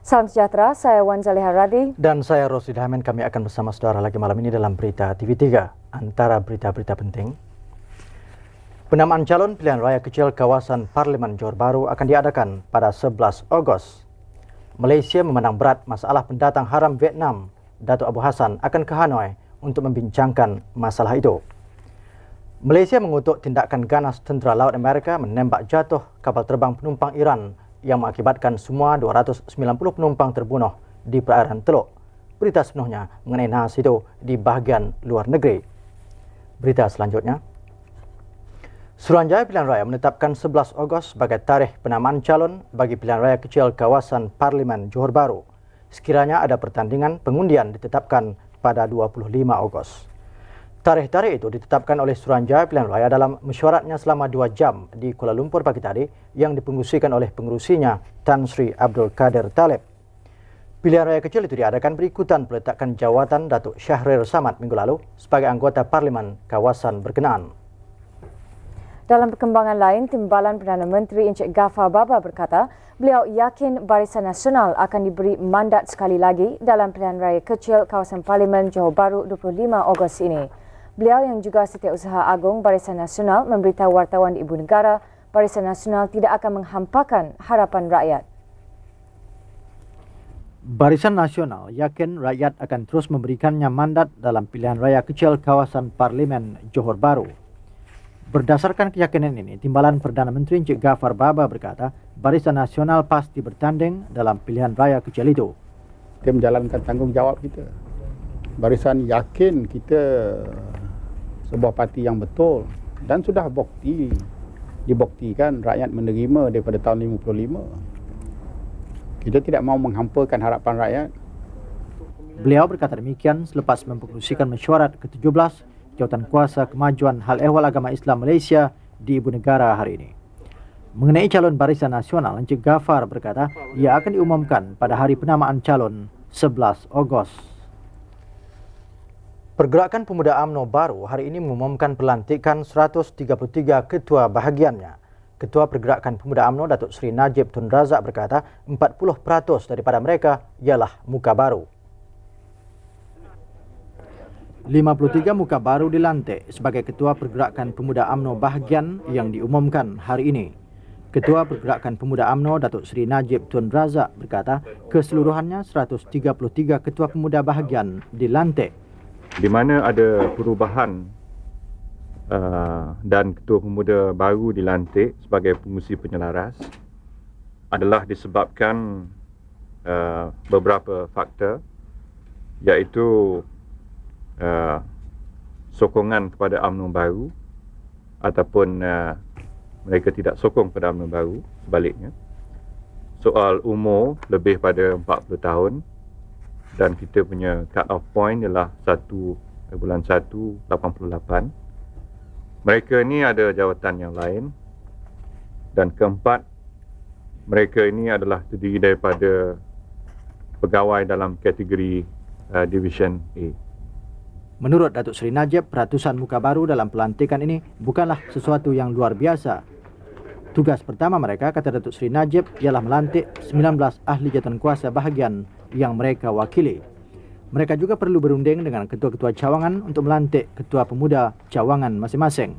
Salam sejahtera, saya Wan Zaliha Radi. Dan saya Rosli Dahmen. Kami akan bersama saudara lagi malam ini dalam Berita TV3. Antara berita-berita penting, penamaan calon pilihan raya kecil kawasan Parlimen Johor Bahru akan diadakan pada 11 Ogos. Malaysia memandang berat masalah pendatang haram Vietnam. Datuk Abu Hassan akan ke Hanoi untuk membincangkan masalah itu. Malaysia mengutuk tindakan ganas tentera laut Amerika menembak jatuh kapal terbang penumpang Iran yang mengakibatkan semua 290 penumpang terbunuh di perairan Teluk. Berita sepenuhnya mengenai nahas itu di bahagian luar negeri. Berita selanjutnya, Suruhanjaya Pilihan Raya menetapkan 11 Ogos sebagai tarikh penamaan calon bagi pilihan raya kecil kawasan Parlimen Johor Bahru. Sekiranya ada pertandingan, pengundian ditetapkan pada 25 Ogos. Tarikh-tarikh itu ditetapkan oleh Suruhanjaya Pilihan Raya dalam mesyuaratnya selama 2 jam di Kuala Lumpur pagi tadi yang dipengerusikan oleh pengerusinya Tan Sri Abdul Kadir Talib. Pilihan raya kecil itu diadakan berikutan peletakan jawatan Datuk Syahrir Samad minggu lalu sebagai anggota Parlimen kawasan berkenaan. Dalam perkembangan lain, Timbalan Perdana Menteri Encik Ghaffar Baba berkata beliau yakin Barisan Nasional akan diberi mandat sekali lagi dalam pilihan raya kecil kawasan Parlimen Johor Bahru 25 Ogos ini. Beliau yang juga Setiausaha Agung Barisan Nasional memberitahu wartawan di Ibu Negara, Barisan Nasional tidak akan menghampakan harapan rakyat. Barisan Nasional yakin rakyat akan terus memberikannya mandat dalam pilihan raya kecil kawasan Parlimen Johor Bahru. Berdasarkan keyakinan ini, Timbalan Perdana Menteri Encik Ghaffar Baba berkata Barisan Nasional pasti bertanding dalam pilihan raya kecil itu. Kita menjalankan tanggungjawab kita. Barisan yakin kita sebuah parti yang betul dan sudah dibuktikan rakyat menerima daripada tahun 55. Kita tidak mau menghampakan harapan rakyat. Beliau berkata demikian selepas mempengerusikan mesyuarat ke-17 Jawatan Kuasa Kemajuan Hal Ehwal Agama Islam Malaysia di Ibu Negara hari ini. Mengenai calon Barisan Nasional, Encik Ghaffar berkata ia akan diumumkan pada hari penamaan calon 11 Ogos. Pergerakan Pemuda UMNO Bahru hari ini mengumumkan pelantikan 133 ketua bahagiannya. Ketua Pergerakan Pemuda UMNO Datuk Seri Najib Tun Razak berkata 40% daripada mereka ialah muka baru. 53 muka baru dilantik sebagai Ketua Pergerakan Pemuda UMNO bahagian yang diumumkan hari ini. Ketua Pergerakan Pemuda UMNO Datuk Seri Najib Tun Razak berkata keseluruhannya 133 ketua pemuda bahagian dilantik. Di mana ada perubahan dan ketua pemuda baru dilantik sebagai pengurusi penyelaras adalah disebabkan beberapa faktor, iaitu sokongan kepada UMNO baru ataupun mereka tidak sokong kepada UMNO baru, sebaliknya. Soal umur lebih pada 40 tahun dan kita punya cut-off point ialah 1 bulan 1, 88. Mereka ini ada jawatan yang lain. Dan keempat, mereka ini adalah terdiri daripada pegawai dalam kategori Division A. Menurut Datuk Seri Najib, ratusan muka baru dalam pelantikan ini bukanlah sesuatu yang luar biasa. Tugas pertama mereka, kata Datuk Seri Najib, ialah melantik 19 ahli jawatan kuasa bahagian yang mereka wakili. Mereka juga perlu berunding dengan ketua-ketua cawangan untuk melantik ketua pemuda cawangan masing-masing.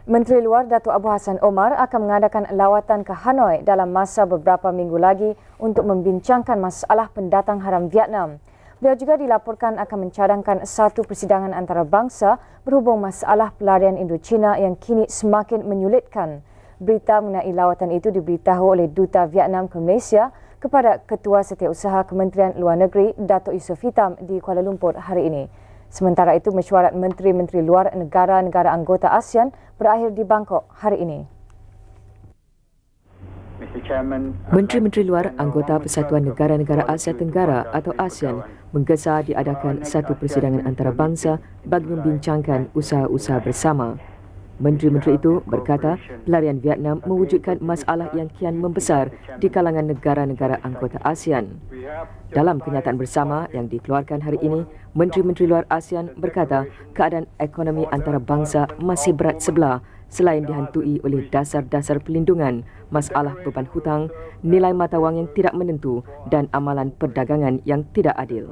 Menteri Luar Datuk Abu Hassan Omar akan mengadakan lawatan ke Hanoi dalam masa beberapa minggu lagi untuk membincangkan masalah pendatang haram Vietnam. Beliau juga dilaporkan akan mencadangkan satu persidangan antarabangsa berhubung masalah pelarian Indochina yang kini semakin menyulitkan. Berita mengenai lawatan itu diberitahu oleh Duta Vietnam ke Malaysia kepada Ketua Setiausaha Kementerian Luar Negeri Datuk Yusof Hitam di Kuala Lumpur hari ini. Sementara itu, mesyuarat Menteri-Menteri Luar negara-negara anggota ASEAN berakhir di Bangkok hari ini. Menteri-Menteri Luar anggota Persatuan Negara-Negara Asia Tenggara atau ASEAN menggesa diadakan satu persidangan antarabangsa bagi membincangkan usaha-usaha bersama. Menteri-menteri itu berkata pelarian Vietnam mewujudkan masalah yang kian membesar di kalangan negara-negara anggota ASEAN. Dalam kenyataan bersama yang dikeluarkan hari ini, Menteri-Menteri Luar ASEAN berkata keadaan ekonomi antarabangsa masih berat sebelah selain dihantui oleh dasar-dasar pelindungan, masalah beban hutang, nilai mata wang yang tidak menentu dan amalan perdagangan yang tidak adil.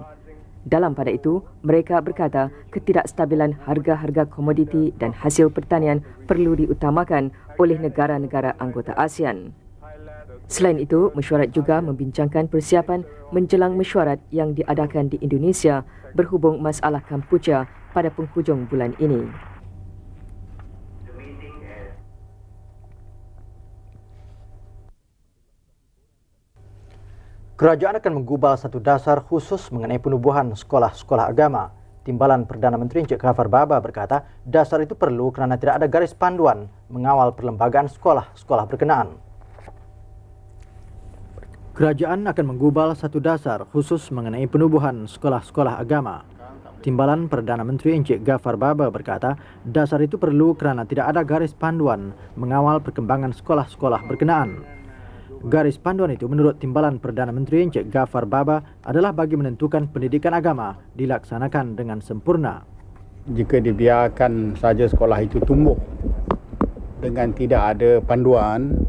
Dalam pada itu, mereka berkata ketidakstabilan harga-harga komoditi dan hasil pertanian perlu diutamakan oleh negara-negara anggota ASEAN. Selain itu, mesyuarat juga membincangkan persiapan menjelang mesyuarat yang diadakan di Indonesia berhubung masalah Kampuchea pada penghujung bulan ini. Kerajaan akan menggubal satu dasar khusus mengenai penubuhan sekolah-sekolah agama. Timbalan Perdana Menteri Encik Ghafar Baba berkata, dasar itu perlu kerana tidak ada garis panduan mengawal perlembagaan sekolah-sekolah berkenaan. Kerajaan akan menggubal satu dasar khusus mengenai penubuhan sekolah-sekolah agama. Timbalan Perdana Menteri Encik Ghafar Baba berkata, dasar itu perlu kerana tidak ada garis panduan mengawal perkembangan sekolah-sekolah berkenaan. Garis panduan itu menurut Timbalan Perdana Menteri Encik Ghafar Baba adalah bagi menentukan pendidikan agama dilaksanakan dengan sempurna. Jika dibiarkan saja sekolah itu tumbuh dengan tidak ada panduan,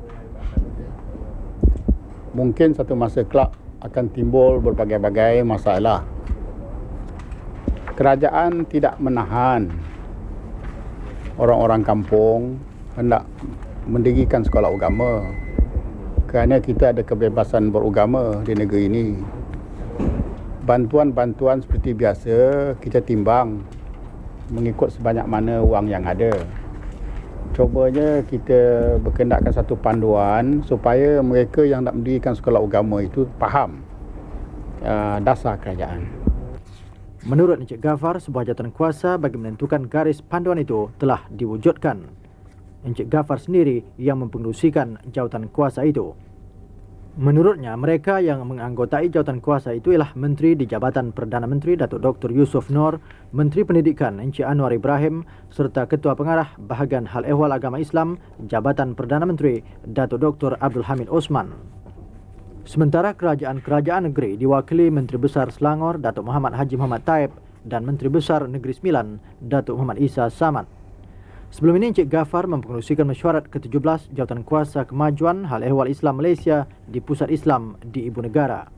mungkin satu masa kelak akan timbul berbagai-bagai masalah. Kerajaan tidak menahan orang-orang kampung hendak mendirikan sekolah agama kerana kita ada kebebasan beragama di negeri ini. Bantuan-bantuan seperti biasa kita timbang mengikut sebanyak mana wang yang ada. Cubanya kita berkendakkan satu panduan supaya mereka yang nak mendirikan sekolah agama itu faham dasar kerajaan. Menurut Encik Ghafar, sebuah jawatan kuasa bagi menentukan garis panduan itu telah diwujudkan. Encik Ghafar sendiri yang mempengerusikan jawatan kuasa itu. Menurutnya, mereka yang menganggotai jawatan kuasa itu ialah Menteri di Jabatan Perdana Menteri Datuk Dr. Yusof Noor, Menteri Pendidikan Encik Anwar Ibrahim serta Ketua Pengarah Bahagian Hal Ehwal Agama Islam Jabatan Perdana Menteri Datuk Dr. Abdul Hamid Osman. Sementara kerajaan-kerajaan negeri diwakili Menteri Besar Selangor Datuk Muhammad Haji Muhammad Taib dan Menteri Besar Negeri Sembilan Datuk Muhammad Isa Samad. Sebelum ini, Encik Ghafar mempengerusikan mesyuarat ke-17 Jawatan Kuasa Kemajuan Hal Ehwal Islam Malaysia di Pusat Islam di Ibu Negara.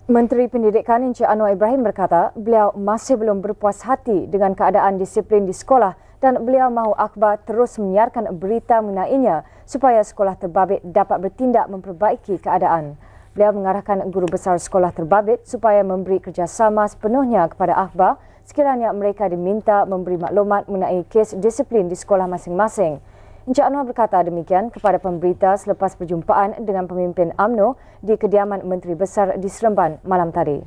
Menteri Pendidikan Encik Anwar Ibrahim berkata beliau masih belum berpuas hati dengan keadaan disiplin di sekolah dan beliau mahu akhbar terus menyiarkan berita mengenainya supaya sekolah terbabit dapat bertindak memperbaiki keadaan. Beliau mengarahkan guru besar sekolah terbabit supaya memberi kerjasama sepenuhnya kepada akhbar sekiranya mereka diminta memberi maklumat mengenai kes disiplin di sekolah masing-masing. Encik Anwar berkata demikian kepada pemberita selepas perjumpaan dengan pemimpin UMNO di kediaman Menteri Besar di Seremban malam tadi.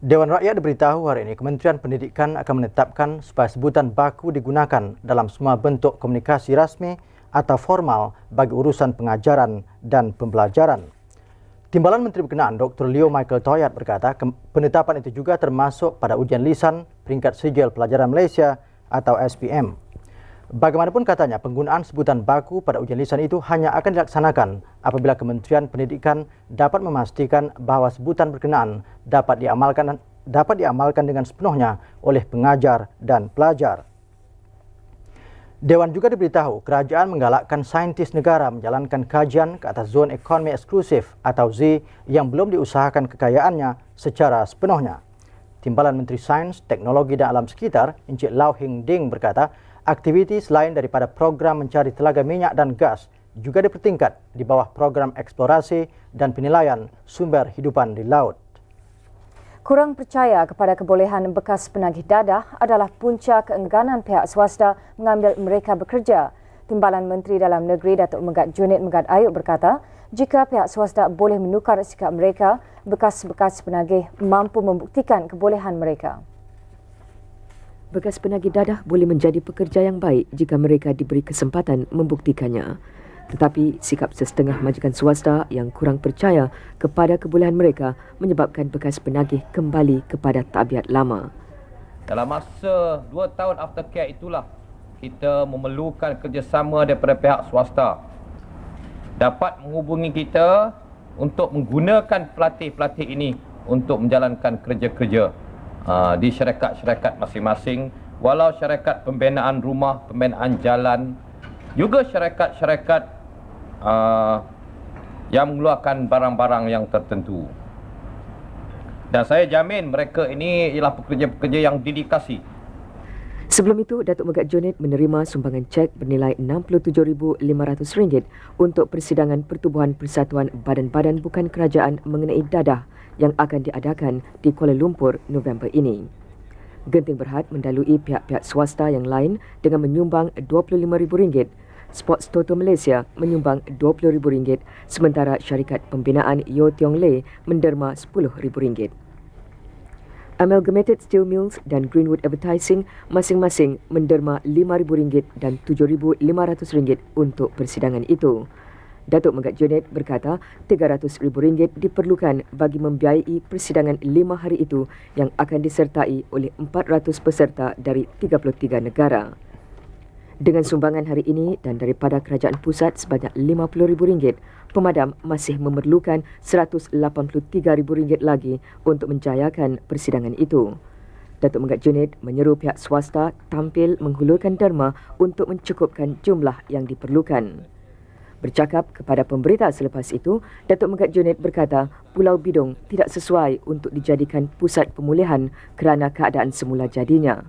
Dewan Rakyat diberitahu hari ini Kementerian Pendidikan akan menetapkan supaya sebutan baku digunakan dalam semua bentuk komunikasi rasmi atau formal bagi urusan pengajaran dan pembelajaran. Timbalan Menteri berkenaan Dr. Leo Michael Toyat berkata penetapan itu juga termasuk pada ujian lisan peringkat sijil pelajaran Malaysia atau SPM. Bagaimanapun katanya, penggunaan sebutan baku pada ujian lisan itu hanya akan dilaksanakan apabila Kementerian Pendidikan dapat memastikan bahawa sebutan berkenaan dapat diamalkan dengan sepenuhnya oleh pengajar dan pelajar. Dewan juga diberitahu kerajaan menggalakkan saintis negara menjalankan kajian ke atas zon ekonomi eksklusif atau Z yang belum diusahakan kekayaannya secara sepenuhnya. Timbalan Menteri Sains, Teknologi dan Alam Sekitar, Encik Lau Hing Ding berkata, aktiviti selain daripada program mencari telaga minyak dan gas juga dipertingkat di bawah program eksplorasi dan penilaian sumber hidupan di laut. Kurang percaya kepada kebolehan bekas penagih dadah adalah punca keengganan pihak swasta mengambil mereka bekerja. Timbalan Menteri Dalam Negeri Datuk Megat Junid Megat Ayub berkata, jika pihak swasta boleh menukar sikap mereka, bekas-bekas penagih mampu membuktikan kebolehan mereka. Bekas penagih dadah boleh menjadi pekerja yang baik jika mereka diberi kesempatan membuktikannya. Tetapi sikap sesetengah majikan swasta yang kurang percaya kepada kebolehan mereka menyebabkan bekas penagih kembali kepada tabiat lama. Dalam masa 2 tahun aftercare itulah kita memerlukan kerjasama daripada pihak swasta. Dapat menghubungi kita untuk menggunakan pelatih-pelatih ini untuk menjalankan kerja-kerja di syarikat-syarikat masing-masing walau syarikat pembinaan rumah, pembinaan jalan, juga syarikat-syarikat yang mengeluarkan barang-barang yang tertentu. Dan saya jamin mereka ini ialah pekerja-pekerja yang dedikasi. Sebelum itu, Datuk Megat Junid menerima sumbangan cek bernilai RM67,500 untuk persidangan Pertubuhan Persatuan Badan-Badan Bukan Kerajaan mengenai dadah yang akan diadakan di Kuala Lumpur November ini. Genting Berhad mendalui pihak-pihak swasta yang lain dengan menyumbang RM25,000. Sports Toto Malaysia menyumbang RM20,000 sementara syarikat pembinaan Yo Tiong Lei menderma RM10,000. Amalgamated Steel Mills dan Greenwood Advertising masing-masing menderma RM5,000 dan RM7,500 untuk persidangan itu. Datuk Megat Junid berkata RM300,000 diperlukan bagi membiayai persidangan 5 hari itu yang akan disertai oleh 400 peserta dari 33 negara. Dengan sumbangan hari ini dan daripada kerajaan pusat sebanyak RM50,000, pemadam masih memerlukan RM183,000 lagi untuk menjayakan persidangan itu. Datuk Megat Junid menyeru pihak swasta tampil menghulurkan derma untuk mencukupkan jumlah yang diperlukan. Bercakap kepada pemberita selepas itu, Datuk Megat Junid berkata Pulau Bidong tidak sesuai untuk dijadikan pusat pemulihan kerana keadaan semula jadinya.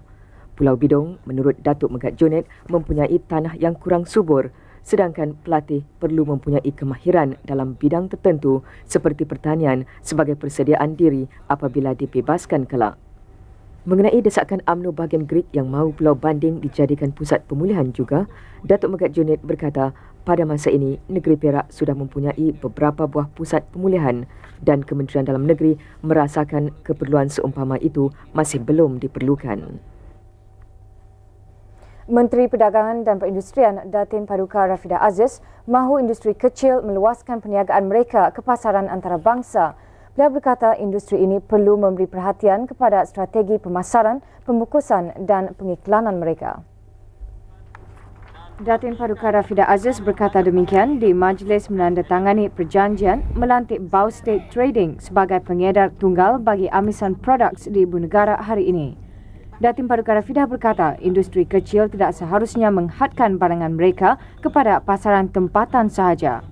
Pulau Bidong, menurut Datuk Megat Junid, mempunyai tanah yang kurang subur, sedangkan pelatih perlu mempunyai kemahiran dalam bidang tertentu seperti pertanian sebagai persediaan diri apabila dibebaskan kelak. Mengenai desakan UMNO bahagian Greek yang mahu Pulau Banding dijadikan pusat pemulihan juga, Datuk Megat Junid berkata pada masa ini negeri Perak sudah mempunyai beberapa buah pusat pemulihan dan Kementerian Dalam Negeri merasakan keperluan seumpama itu masih belum diperlukan. Menteri Perdagangan dan Perindustrian Datin Paduka Rafidah Aziz mahu industri kecil meluaskan perniagaan mereka ke pasaran antarabangsa. Beliau berkata industri ini perlu memberi perhatian kepada strategi pemasaran, pembungkusan dan pengiklanan mereka. Datin Paduka Rafidah Aziz berkata demikian di majlis menandatangani perjanjian melantik Bao State Trading sebagai pengedar tunggal bagi amisan produk di Ibu Negara hari ini. Datin Paduka Rafidah berkata industri kecil tidak seharusnya menghadkan barangan mereka kepada pasaran tempatan sahaja.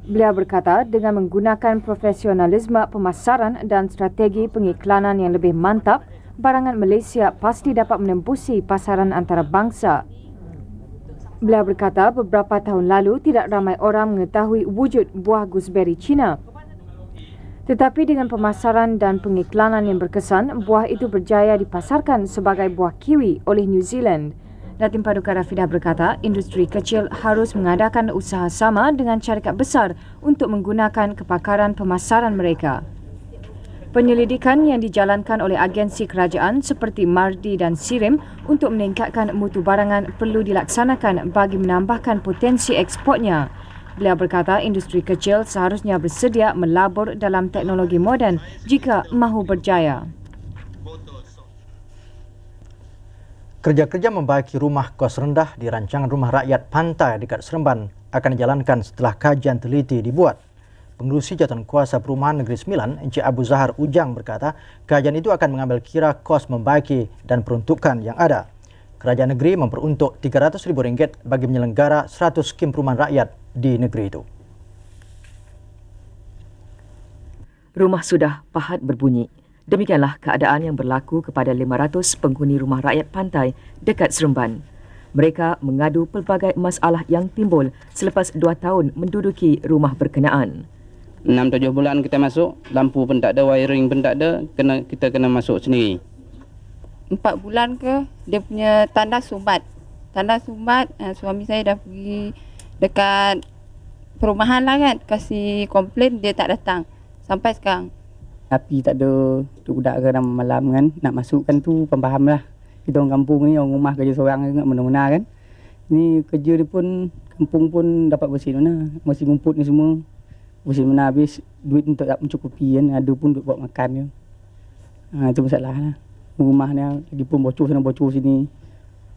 Beliau berkata dengan menggunakan profesionalisme pemasaran dan strategi pengiklanan yang lebih mantap, barangan Malaysia pasti dapat menembusi pasaran antarabangsa. Beliau berkata beberapa tahun lalu tidak ramai orang mengetahui wujud buah gooseberry Cina. Tetapi dengan pemasaran dan pengiklanan yang berkesan, buah itu berjaya dipasarkan sebagai buah kiwi oleh New Zealand. Datin Paduka Rafidah berkata, industri kecil harus mengadakan usaha sama dengan syarikat besar untuk menggunakan kepakaran pemasaran mereka. Penyelidikan yang dijalankan oleh agensi kerajaan seperti Mardi dan Sirim untuk meningkatkan mutu barangan perlu dilaksanakan bagi menambahkan potensi ekspornya. Beliau berkata industri kecil seharusnya bersedia melabur dalam teknologi moden jika mahu berjaya. Kerja-kerja membaiki rumah kos rendah di rancangan rumah rakyat pantai dekat Seremban akan dijalankan setelah kajian teliti dibuat. Pengerusi Jawatankuasa Perumahan Negeri Sembilan, Encik Abu Zahar Ujang berkata, kajian itu akan mengambil kira kos membaiki dan peruntukan yang ada. Kerajaan negeri memperuntuk RM300,000 bagi menyelenggara 100 skim perumahan rakyat di negeri itu. Rumah sudah pahat berbunyi. Demikianlah keadaan yang berlaku kepada 500 penghuni rumah rakyat pantai dekat Seremban. Mereka mengadu pelbagai masalah yang timbul selepas 2 tahun menduduki rumah berkenaan. 6-7 bulan kita masuk, lampu pun tak ada, wiring pun tak ada, kita kena masuk sendiri. 4 bulan ke dia punya tanda sumbat. Suami saya dah pergi dekat perumahan lah kan, kasih komplain, dia tak datang sampai sekarang. Api tak ada, tu budak ke dalam malam kan, nak masukkan tu pembaham lah. Kita orang kampung ni, orang rumah kerja seorang kan, mana-mana kan. Ni kerja dia pun, kampung pun dapat bersih mana, masih ngumput ni semua. Bersih mana habis, duit untuk tak mencukupi kan, ada pun duk buat makan je. Itu masalah lah. Rumah ni lagi pun bocor sana bocor sini,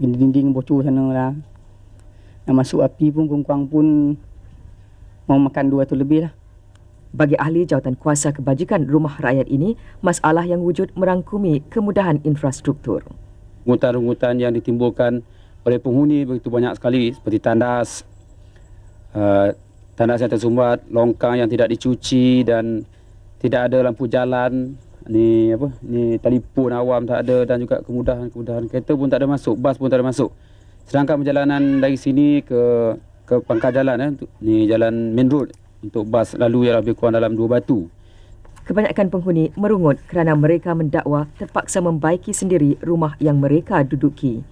dinding bocor sana lah. Nak masuk api pun kurang pun mau makan 2 tu lebih lah. Bagi ahli Jawatankuasa Kebajikan Rumah Rakyat ini, masalah yang wujud merangkumi kemudahan infrastruktur. rungutan-rungutan yang ditimbulkan oleh penghuni begitu banyak sekali, seperti tandas yang tersumbat, longkang yang tidak dicuci dan tidak ada lampu jalan. Ni telefon awam tak ada, dan juga kemudahan kereta pun tak ada masuk, bas pun tak ada masuk. Sedangkan perjalanan dari sini ke pangkal jalan, ni jalan main road untuk bas lalu yang lebih kurang dalam 2 batu. Kebanyakan penghuni merungut kerana mereka mendakwa terpaksa membaiki sendiri rumah yang mereka duduki.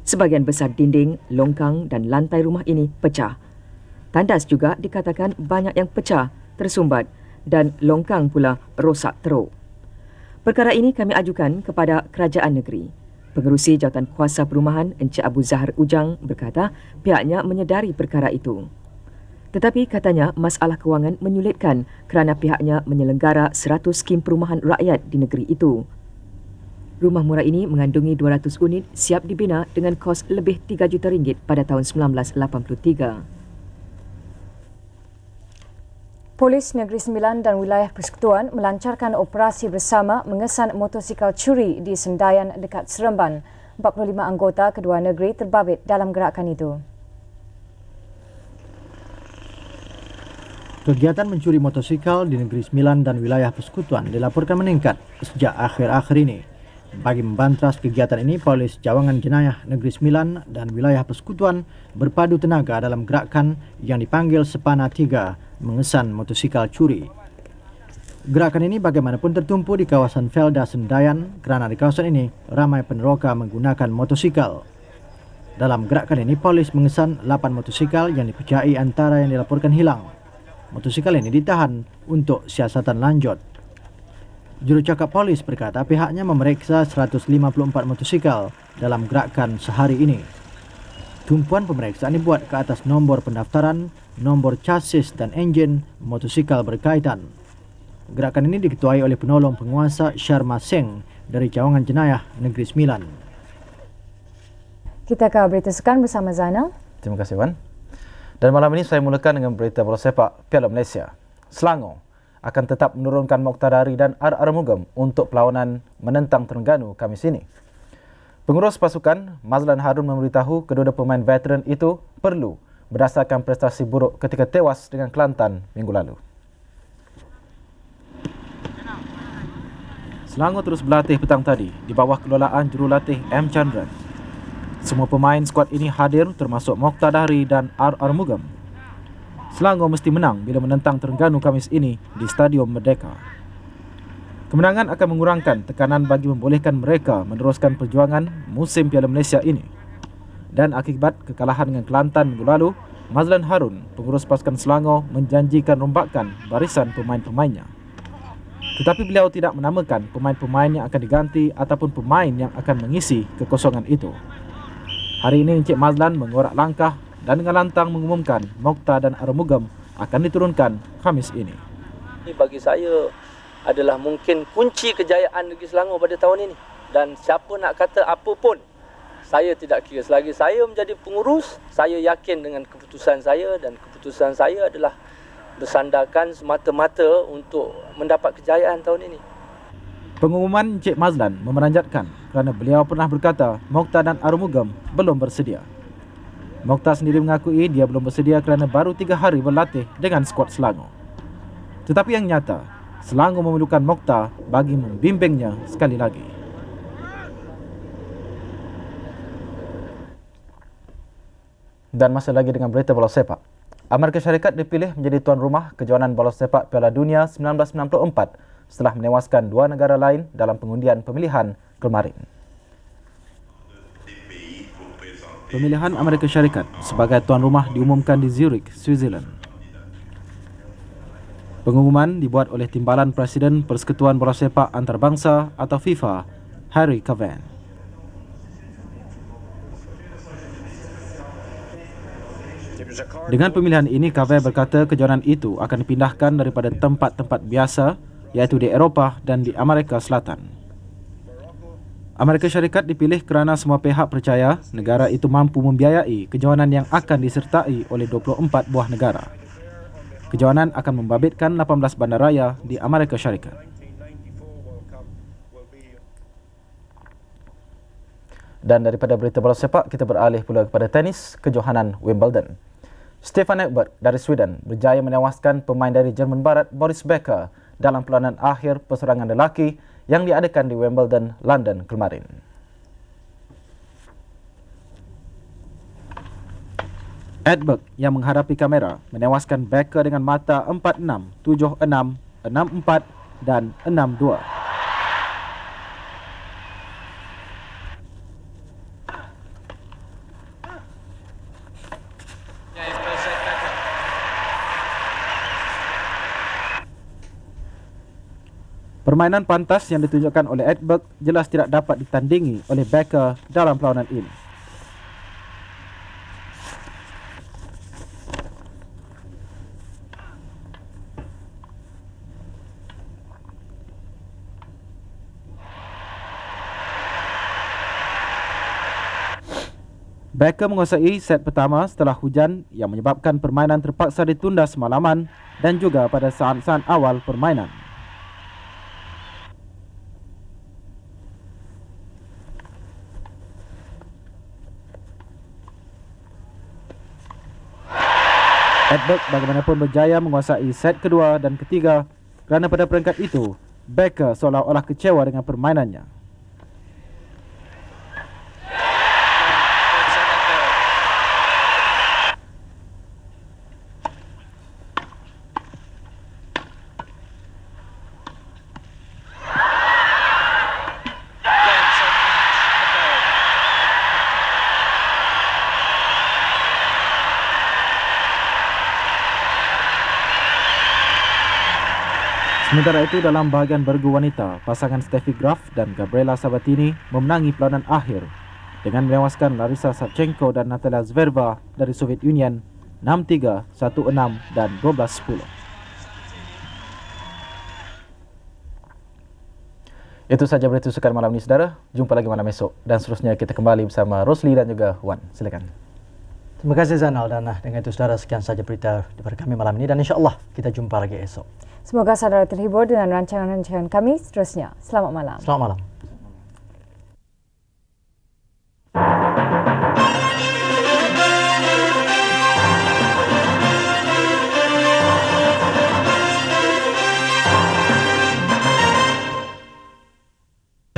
Sebahagian besar dinding, longkang dan lantai rumah ini pecah. Tandas juga dikatakan banyak yang pecah, tersumbat dan longkang pula rosak teruk. Perkara ini kami ajukan kepada Kerajaan Negeri. Pengerusi Jawatan Kuasa Perumahan Encik Abu Zahar Ujang berkata pihaknya menyedari perkara itu. Tetapi katanya masalah kewangan menyulitkan kerana pihaknya menyelenggara 100 skim perumahan rakyat di negeri itu. Rumah murah ini mengandungi 200 unit siap dibina dengan kos lebih RM3 juta pada tahun 1983. Polis Negeri Sembilan dan Wilayah Persekutuan melancarkan operasi bersama mengesan motosikal curi di Sendayan dekat Seremban. 45 anggota kedua negeri terbabit dalam gerakan itu. Kegiatan mencuri motosikal di Negeri Sembilan dan Wilayah Persekutuan dilaporkan meningkat sejak akhir-akhir ini. Bagi membantras kegiatan ini, Polis Cawangan Jenayah Negeri Sembilan dan Wilayah Persekutuan berpadu tenaga dalam gerakan yang dipanggil Sepana 3 mengesan motosikal curi. Gerakan ini bagaimanapun tertumpu di kawasan Felda Sendayan kerana di kawasan ini ramai peneroka menggunakan motosikal. Dalam gerakan ini, polis mengesan 8 motosikal yang dipejai antara yang dilaporkan hilang. Motosikal ini ditahan untuk siasatan lanjut. Jurucakap polis berkata pihaknya memeriksa 154 motosikal dalam gerakan sehari ini. Tumpuan pemeriksaan dibuat ke atas nombor pendaftaran, nombor chassis dan enjin motosikal berkaitan. Gerakan ini diketuai oleh penolong penguasa Sharma Singh dari Cawangan Jenayah Negeri Sembilan. Kita ke berita sekan bersama Zainal. Terima kasih, Wan. Dan malam ini saya mulakan dengan berita bola sepak Piala Malaysia. Selangor akan tetap menurunkan Mokhtar Dari dan Armugam untuk perlawanan menentang Terengganu Khamis ini. Pengurus pasukan Mazlan Harun memberitahu kedua pemain veteran itu perlu berdasarkan prestasi buruk ketika tewas dengan Kelantan minggu lalu. Selangor terus berlatih petang tadi di bawah kelolaan jurulatih M. Chandran. Semua pemain skuad ini hadir termasuk Mokhtar Dari dan Armugam. Selangor mesti menang bila menentang Terengganu Khamis ini di Stadium Merdeka. Kemenangan akan mengurangkan tekanan bagi membolehkan mereka meneruskan perjuangan musim Piala Malaysia ini. Dan akibat kekalahan dengan Kelantan minggu lalu, Mazlan Harun, pengurus pasukan Selangor, menjanjikan rombakan barisan pemain-pemainnya. Tetapi beliau tidak menamakan pemain-pemain yang akan diganti ataupun pemain yang akan mengisi kekosongan itu. Hari ini Encik Mazlan mengorak langkah dan dengan lantang mengumumkan Mokhtar dan Armugam akan diturunkan Khamis ini. Bagi saya adalah mungkin kunci kejayaan Negeri Selangor pada tahun ini. Dan siapa nak kata apa pun, saya tidak kira. Selagi saya menjadi pengurus, saya yakin dengan keputusan saya, dan keputusan saya adalah bersandarkan semata-mata untuk mendapat kejayaan tahun ini. Pengumuman Encik Mazlan memeranjatkan kerana beliau pernah berkata Mokhtar dan Armugam belum bersedia. Mokhtar sendiri mengakui dia belum bersedia kerana baru 3 hari berlatih dengan skuad Selangor. Tetapi yang nyata, Selangor memerlukan Mokhtar bagi membimbingnya sekali lagi. Dan masih lagi dengan berita bola sepak. Amerika Syarikat dipilih menjadi tuan rumah kejohanan bola sepak Piala Dunia 1994 setelah menewaskan 2 negara lain dalam pengundian pemilihan kemarin. Pemilihan Amerika Syarikat sebagai tuan rumah diumumkan di Zurich, Switzerland. Pengumuman dibuat oleh Timbalan Presiden Persekutuan Bola Sepak Antarabangsa atau FIFA, Harry Cavan. Dengan pemilihan ini, Cavan berkata kejohanan itu akan dipindahkan daripada tempat-tempat biasa, iaitu di Eropah dan di Amerika Selatan. Amerika Syarikat dipilih kerana semua pihak percaya negara itu mampu membiayai kejohanan yang akan disertai oleh 24 buah negara. Kejohanan akan membabitkan 18 bandaraya di Amerika Syarikat. Dan daripada berita bola sepak, kita beralih pula kepada tenis kejohanan Wimbledon. Stefan Edberg dari Sweden berjaya menewaskan pemain dari Jerman Barat Boris Becker dalam perlawanan akhir perseorangan lelaki yang diadakan di Wimbledon, London kemarin. Edberg yang menghadapi kamera menewaskan Becker dengan mata 4-6, 7-6, 6-4 dan 6-2. Permainan pantas yang ditunjukkan oleh Edberg jelas tidak dapat ditandingi oleh Becker dalam perlawanan ini. Becker menguasai set pertama setelah hujan yang menyebabkan permainan terpaksa ditunda semalaman dan juga pada saat-saat awal permainan. Edberg bagaimanapun berjaya menguasai set kedua dan ketiga kerana pada peringkat itu, Becker seolah-olah kecewa dengan permainannya. Sementara itu, dalam bahagian bergu wanita, pasangan Steffi Graf dan Gabriela Sabatini memenangi perlawanan akhir dengan menewaskan Larisa Savchenko dan Natalia Zvereva dari Soviet Union 6-3, 1-6 dan 12-10. Itu saja berita sukan malam ini, saudara. Jumpa lagi malam esok dan seterusnya kita kembali bersama Rosli dan juga Wan. Silakan. Terima kasih Zainal, dan dengan itu saudara sekian saja berita daripada kami malam ini dan insya-Allah kita jumpa lagi esok. Semoga saudara terhibur dengan rancangan-rancangan kami seterusnya. Selamat malam. Selamat malam.